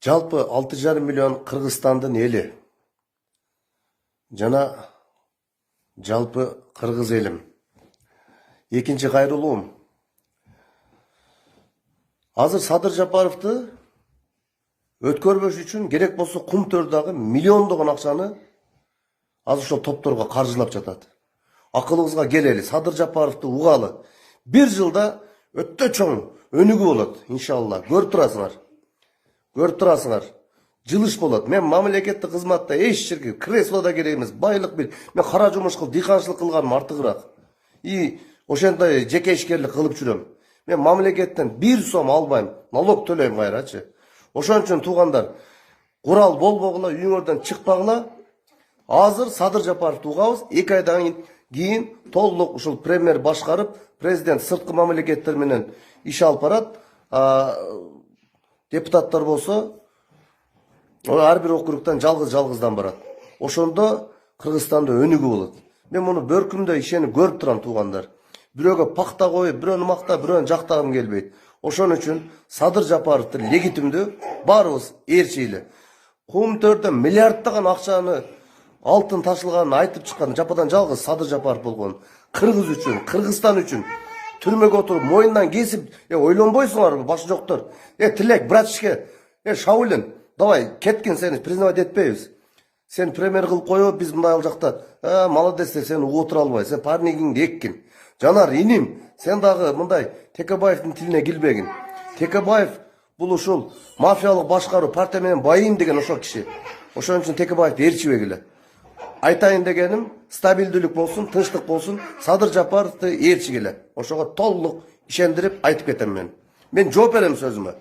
Жалпы 6,5 миллион Кыргызстандын эли жана жалпы кыргыз элим. Экинчи кайрылуум. Азыр Садыр Жапаровду өткөрбөш үчүн керек болсо кум төрдөгү миллиондогон акчаны азыр ошол топторго каржылап жатат. Акылыбызга келели, Садыр Жапаровду угалы. Бир жылда өтө чоң өнүгүү болот, иншалла. Көрүп турасыңар. Жылыш болот. Мен мамлекеттик кызматта эч жерге креслода керек эмес, байлык бир. Мен кара жумуш кылып, дыйканчылык кылганым артыгыраак. Ошондой жеке ишкерлик кылып жүрөм. Мен мамлекеттен 1 сом албайм, налог төлөйм кайрачы. Ошон үчүн туугандар, курал болбогула, үйүңөрдөн чыкпагыла. Азыр Садыр Жапаровду угабыз, 2 айдан кийин толук ушул премьер башкарып, президент сырткы мамлекеттер менен иш алып барат. Депутаттар болсо, ар бир округтан жалгыздан барат. Ошондо Кыргызстанда өнүгүү болот. Мен муну бөркүмдө ишенип көрүп турам туугандар. Бирөөгө пакта коюп, бирөөнү мактап, бирөөнү жактагым келбейт. Ошон үчүн Садыр Жапаровду легитимдүү баарыбыз ээрчейли. Кум төрдө миллиарддаган акчаны алтын ташылганын айтып чыккан жападан жалгыз Садыр Жапаров болгон. Кыргыз үчүн, Кыргызстан үчүн түрмөгө отуруп, моюндан кесип, ойлонбойсуңарбы, башы жоктор. Тилек, братишке, Шаулин, давай, кеткин, сени признавать этпейбиз. Сен премьер кылып коюп, биз мындай ал жакта, молодец деп сени угуп тура албайбыз. Сен парнигиңди эккин. Жанар, иним, сен дагы мындай Текебаевдин тилине килбегин. Текебаев бул ушул мафиялык башкаруу, партия менен байым деген ошол киши. Ошон үчүн Текебаевди ээрчибегиле. Айтайын дегеним, стабилдүүлүк болсун, тынчтык болсун, Садыр Жапаровду ээрчигиле. Ошого толук ишендирип айтып кетем мен. Мен жооп берем сөзүмө.